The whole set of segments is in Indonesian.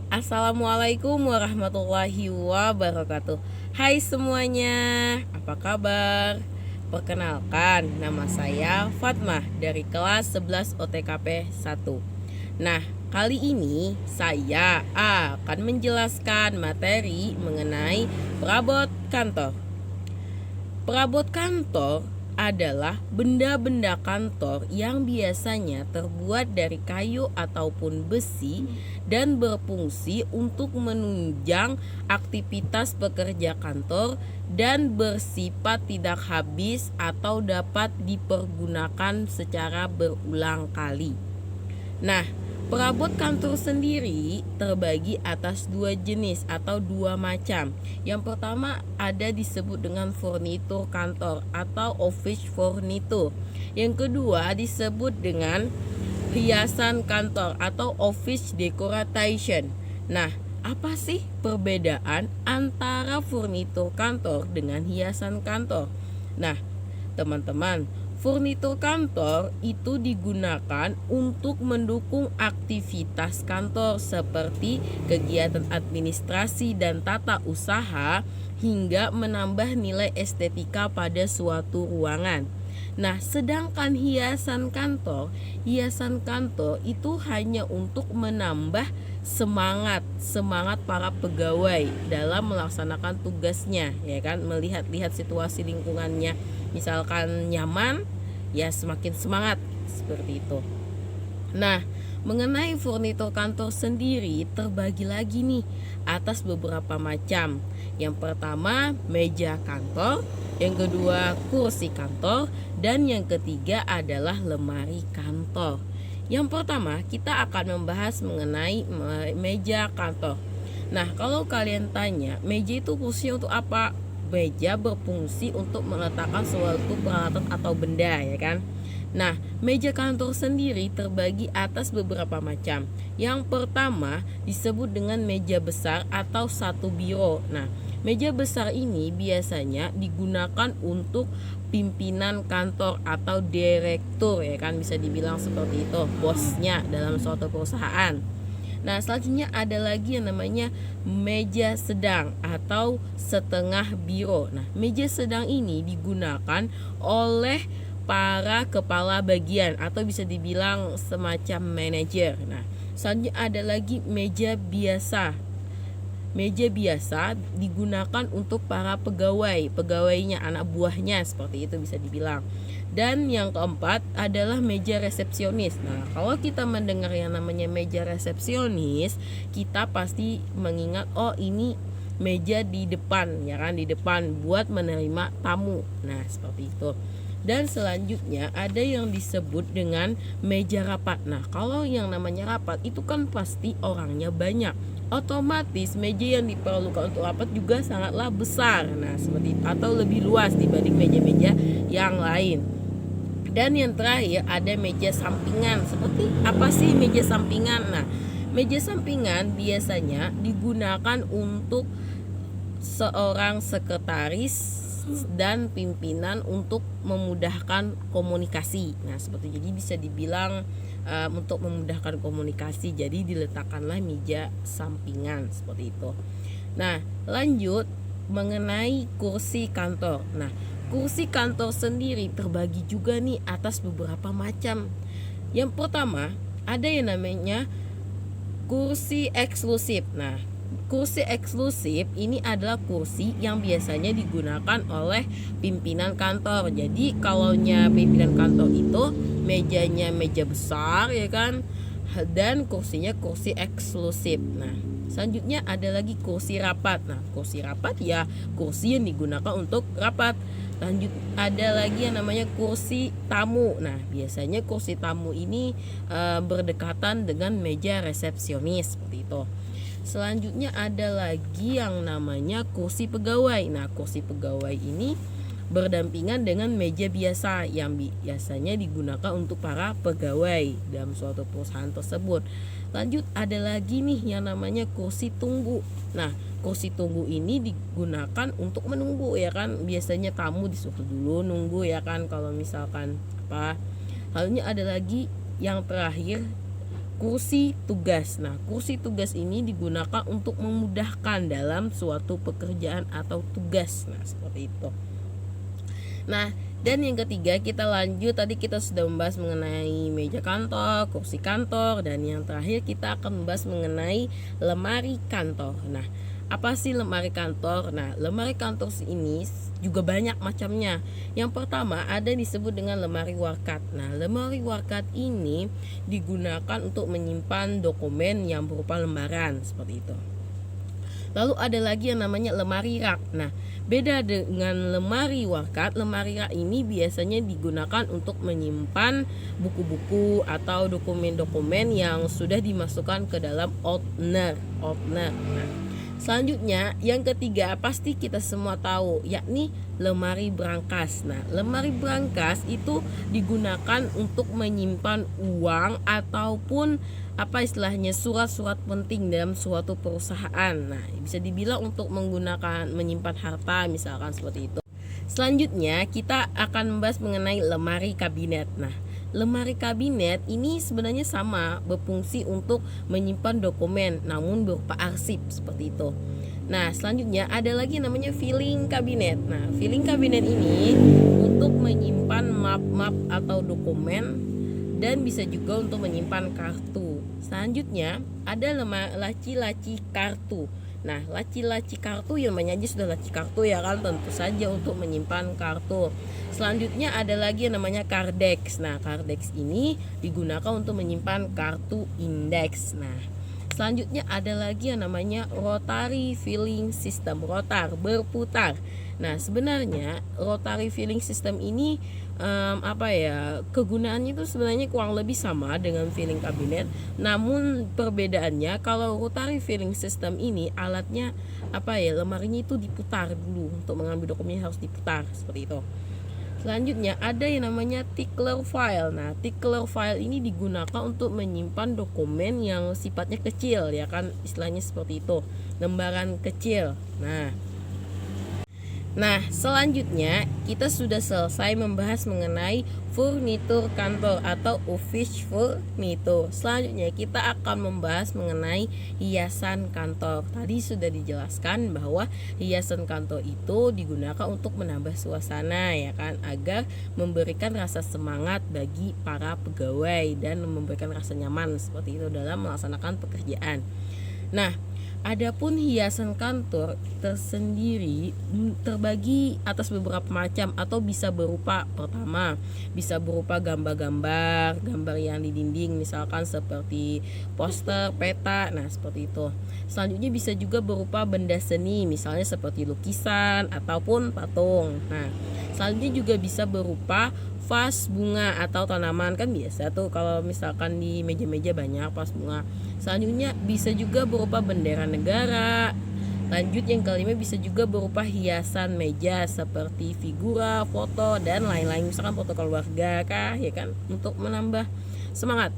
Assalamualaikum warahmatullahi wabarakatuh. Hai semuanya, apa kabar? Perkenalkan, nama saya Fatmah dari kelas 11 OTKP 1. Nah, kali ini saya akan menjelaskan materi mengenai perabot kantor. Perabot kantor adalah benda-benda kantor yang biasanya terbuat dari kayu ataupun besi dan berfungsi untuk menunjang aktivitas pekerja kantor dan bersifat tidak habis atau dapat dipergunakan secara berulang kali. Nah, perabot kantor sendiri terbagi atas dua jenis atau dua macam. Yang pertama ada disebut dengan furnitur kantor atau office furniture. Yang kedua disebut dengan hiasan kantor atau office decoration. Nah, apa sih perbedaan antara furnitur kantor dengan hiasan kantor? Nah, teman-teman, furnitur kantor itu digunakan untuk mendukung aktivitas kantor seperti kegiatan administrasi dan tata usaha hingga menambah nilai estetika pada suatu ruangan. Nah, sedangkan hiasan kantor itu hanya untuk menambah semangat para pegawai dalam melaksanakan tugasnya, ya kan, melihat-lihat situasi lingkungannya, misalkan nyaman, ya semakin semangat seperti itu. Nah, mengenai furnitur kantor sendiri terbagi lagi nih atas beberapa macam. Yang pertama meja kantor, yang kedua kursi kantor, dan yang ketiga adalah lemari kantor. Yang pertama kita akan membahas mengenai meja kantor. Nah, kalau kalian tanya meja itu fungsinya untuk apa? Meja berfungsi untuk meletakkan suatu peralatan atau benda, ya kan. Nah, meja kantor sendiri terbagi atas beberapa macam. Yang pertama disebut dengan meja besar atau satu biro. Nah, meja besar ini biasanya digunakan untuk pimpinan kantor atau direktur, ya kan, bisa dibilang seperti itu, bosnya dalam suatu perusahaan. Nah, selanjutnya ada lagi yang namanya meja sedang atau setengah biro. Nah, meja sedang ini digunakan oleh para kepala bagian atau bisa dibilang semacam manajer. Nah, selanjutnya ada lagi meja biasa. Meja biasa digunakan untuk para pegawainya, anak buahnya, seperti itu bisa dibilang. Dan yang keempat adalah meja resepsionis. Nah, kalau kita mendengar yang namanya meja resepsionis, kita pasti mengingat, oh ini meja di depan, ya kan, di depan buat menerima tamu. Nah, seperti itu. Dan selanjutnya ada yang disebut dengan meja rapat. Nah, kalau yang namanya rapat itu kan pasti orangnya banyak, otomatis meja yang diperlukan untuk rapat juga sangatlah besar. Nah, seperti itu, atau lebih luas dibanding meja-meja yang lain. Dan yang terakhir ada meja sampingan. Seperti apa sih meja sampingan? Nah, meja sampingan biasanya digunakan untuk seorang sekretaris dan pimpinan untuk memudahkan komunikasi. Nah, seperti jadi bisa dibilang untuk memudahkan komunikasi, jadi diletakkanlah meja sampingan seperti itu. Nah, lanjut mengenai kursi kantor. Nah, kursi kantor sendiri terbagi juga nih atas beberapa macam. Yang pertama ada yang namanya kursi eksklusif. Nah, kursi eksklusif ini adalah kursi yang biasanya digunakan oleh pimpinan kantor. Jadi kalaunya pimpinan kantor itu mejanya meja besar, ya kan, dan kursinya kursi eksklusif. Nah, selanjutnya ada lagi kursi rapat. Nah, kursi rapat ya kursi yang digunakan untuk rapat. Lanjut ada lagi yang namanya kursi tamu. Nah, biasanya kursi tamu ini berdekatan dengan meja resepsionis seperti itu. Selanjutnya ada lagi yang namanya kursi pegawai. Nah, kursi pegawai ini berdampingan dengan meja biasa yang biasanya digunakan untuk para pegawai dalam suatu perusahaan tersebut. Lanjut ada lagi nih yang namanya kursi tunggu. Nah, kursi tunggu ini digunakan untuk menunggu, ya kan, biasanya tamu disuruh dulu nunggu, ya kan, kalau misalkan apa. Lalu ada lagi yang terakhir kursi tugas. Nah, kursi tugas ini digunakan untuk memudahkan dalam suatu pekerjaan atau tugas. Nah, seperti itu. Nah, dan yang ketiga kita lanjut, tadi kita sudah membahas mengenai meja kantor, kursi kantor, dan yang terakhir kita akan membahas mengenai lemari kantor. Nah, apa sih lemari kantor? Nah, lemari kantor ini juga banyak macamnya. Yang pertama ada disebut dengan lemari warkat. Nah, lemari warkat ini digunakan untuk menyimpan dokumen yang berupa lembaran seperti itu. Lalu ada lagi yang namanya lemari rak. Nah, beda dengan lemari warkat, lemari rak ini biasanya digunakan untuk menyimpan buku-buku atau dokumen-dokumen yang sudah dimasukkan ke dalam ordner. Nah, selanjutnya yang ketiga pasti kita semua tahu, yakni lemari brankas. Nah, lemari brankas itu digunakan untuk menyimpan uang ataupun istilahnya surat-surat penting dalam suatu perusahaan. Nah, bisa dibilang untuk menggunakan menyimpan harta misalkan seperti itu. Selanjutnya kita akan membahas mengenai lemari kabinet. Nah, lemari kabinet ini sebenarnya sama, berfungsi untuk menyimpan dokumen namun berupa arsip seperti itu. Nah, selanjutnya ada lagi namanya filing kabinet. Nah, filing kabinet ini untuk menyimpan map-map atau dokumen dan bisa juga untuk menyimpan kartu. Selanjutnya ada laci-laci kartu. Nah, laci-laci kartu yang namanya aja sudah laci kartu ya kan, tentu saja untuk menyimpan kartu. Selanjutnya ada lagi yang namanya kardex. Nah, kardex ini digunakan untuk menyimpan kartu indeks. Nah, selanjutnya ada lagi yang namanya rotary filling system, rotar, berputar. Nah, sebenarnya rotary filling system ini kegunaannya itu sebenarnya kurang lebih sama dengan filling kabinet. Namun perbedaannya kalau rotary filling system ini alatnya lemarinya itu diputar dulu, untuk mengambil dokumen harus diputar seperti itu. Selanjutnya ada yang namanya tickler file. Nah, tickler file ini digunakan untuk menyimpan dokumen yang sifatnya kecil ya kan, istilahnya seperti itu, lembaran kecil. Nah, selanjutnya kita sudah selesai membahas mengenai furnitur kantor atau office furniture. Selanjutnya kita akan membahas mengenai hiasan kantor. Tadi sudah dijelaskan bahwa hiasan kantor itu digunakan untuk menambah suasana ya kan, agar memberikan rasa semangat bagi para pegawai dan memberikan rasa nyaman seperti itu dalam melaksanakan pekerjaan. Nah, adapun hiasan kantor tersendiri terbagi atas beberapa macam atau bisa berupa, pertama bisa berupa gambar yang di dinding misalkan seperti poster, peta, nah seperti itu. Selanjutnya bisa juga berupa benda seni misalnya seperti lukisan ataupun patung. Nah, selanjutnya juga bisa berupa vas bunga atau tanaman, kan biasa tuh kalau misalkan di meja-meja banyak vas bunga. Selanjutnya bisa juga berupa bendera negara. Lanjut yang kelima bisa juga berupa hiasan meja seperti figura, foto dan lain-lain, misalkan foto keluarga kah ya kan, untuk menambah semangat.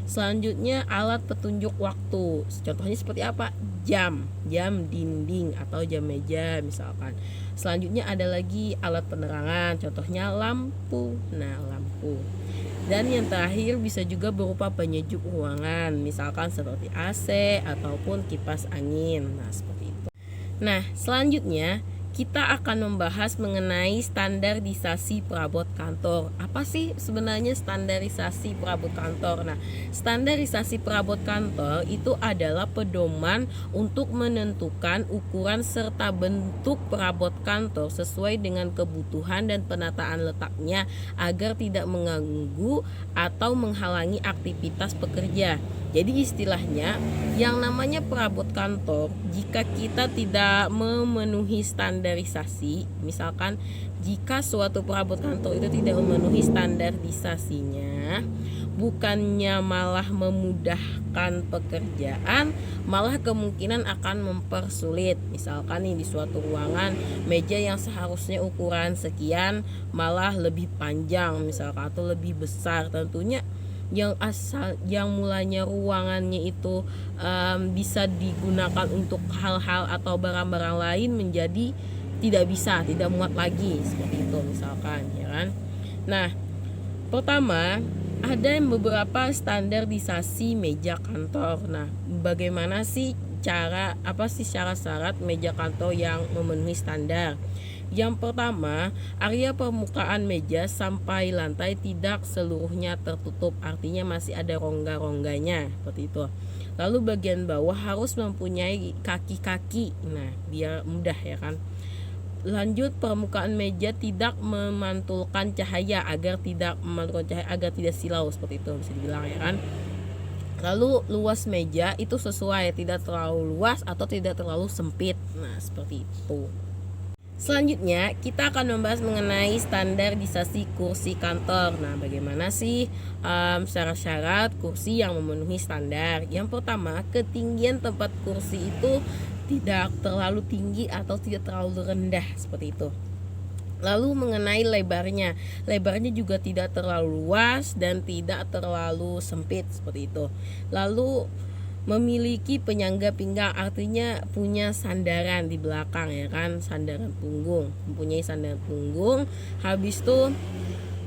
Selanjutnya alat petunjuk waktu, contohnya seperti apa? Jam dinding atau jam meja misalkan. Selanjutnya ada lagi alat penerangan, contohnya lampu. Nah, lampu. Dan yang terakhir bisa juga berupa penyejuk ruangan, misalkan seperti AC ataupun kipas angin. Nah, seperti itu. Nah, selanjutnya kita akan membahas mengenai standarisasi perabot kantor. Apa sih sebenarnya standarisasi perabot kantor? Nah, standarisasi perabot kantor itu adalah pedoman untuk menentukan ukuran serta bentuk perabot kantor sesuai dengan kebutuhan dan penataan letaknya agar tidak mengganggu atau menghalangi aktivitas pekerja. Jadi istilahnya yang namanya perabot kantor, jika kita tidak memenuhi standarisasi, misalkan jika suatu perabot kantor itu tidak memenuhi standarisasinya, bukannya malah memudahkan pekerjaan, malah kemungkinan akan mempersulit. Misalkan nih di suatu ruangan meja yang seharusnya ukuran sekian malah lebih panjang misalkan atau lebih besar, tentunya yang mulanya ruangannya itu bisa digunakan untuk hal-hal atau barang-barang lain menjadi tidak muat lagi seperti itu misalkan ya kan. Nah, pertama Ada beberapa standarisasi meja kantor. Nah, bagaimana sih syarat meja kantor yang memenuhi standar? Yang pertama, area permukaan meja sampai lantai tidak seluruhnya tertutup, artinya masih ada rongga-rongganya seperti itu. Lalu bagian bawah harus mempunyai kaki-kaki. Nah, biar mudah ya kan. Lanjut, permukaan meja tidak memantulkan cahaya agar tidak silau, seperti itu bisa dibilang ya kan. Lalu luas meja itu sesuai, tidak terlalu luas atau tidak terlalu sempit. Nah, seperti itu. Selanjutnya kita akan membahas mengenai standarisasi kursi kantor. Nah, bagaimana sih syarat-syarat kursi yang memenuhi standar? Yang pertama, ketinggian tempat kursi itu tidak terlalu tinggi atau tidak terlalu rendah, seperti itu. Lalu mengenai lebarnya juga tidak terlalu luas dan tidak terlalu sempit, seperti itu. Lalu memiliki penyangga pinggang, artinya punya sandaran di belakang ya kan, mempunyai sandaran punggung. Habis itu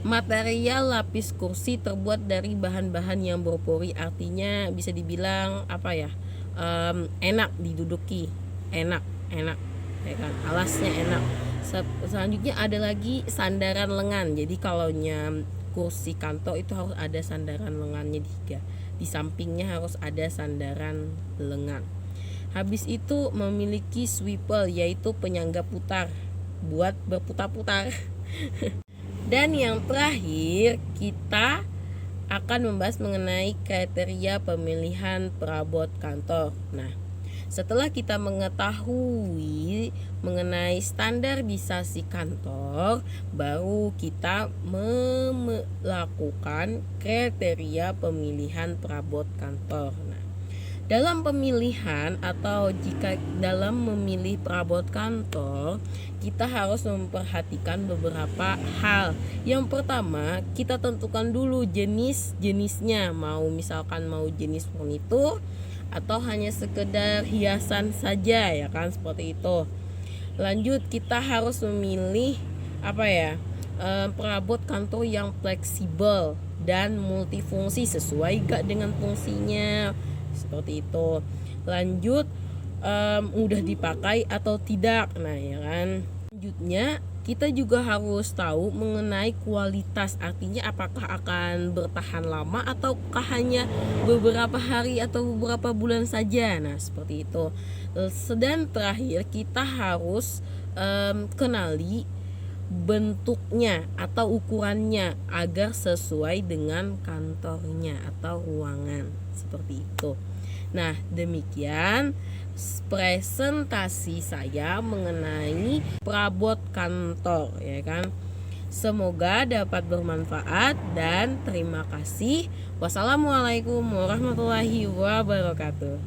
material lapis kursi terbuat dari bahan-bahan yang berpori, artinya bisa dibilang enak diduduki, enak ya kan, alasnya enak. Selanjutnya ada lagi sandaran lengan. Jadi kalau kursi kantor itu harus ada sandaran lengannya 3. Di sampingnya harus ada sandaran lengan. Habis itu memiliki swivel, yaitu penyangga putar buat berputar-putar. Dan yang terakhir, kita akan membahas mengenai kriteria pemilihan perabot kantor. Nah, setelah kita mengetahui mengenai standarisasi kantor, baru kita melakukan kriteria pemilihan perabot kantor. Nah, dalam pemilihan atau jika dalam memilih perabot kantor, kita harus memperhatikan beberapa hal. Yang pertama, kita tentukan dulu jenisnya, mau jenis furnitur atau hanya sekedar hiasan saja ya kan, seperti itu. Lanjut, kita harus memilih perabot kantor yang fleksibel dan multifungsi, sesuai gak dengan fungsinya, seperti itu. Lanjut, mudah dipakai atau tidak. Nah ya kan. Selanjutnya kita juga harus tahu mengenai kualitas, artinya apakah akan bertahan lama ataukah hanya beberapa hari atau beberapa bulan saja. Nah seperti itu. Dan terakhir kita harus kenali bentuknya atau ukurannya agar sesuai dengan kantornya atau ruangan, seperti itu. Nah, demikian presentasi saya mengenai perabot kantor ya kan. Semoga dapat bermanfaat dan terima kasih. Wassalamualaikum warahmatullahi wabarakatuh.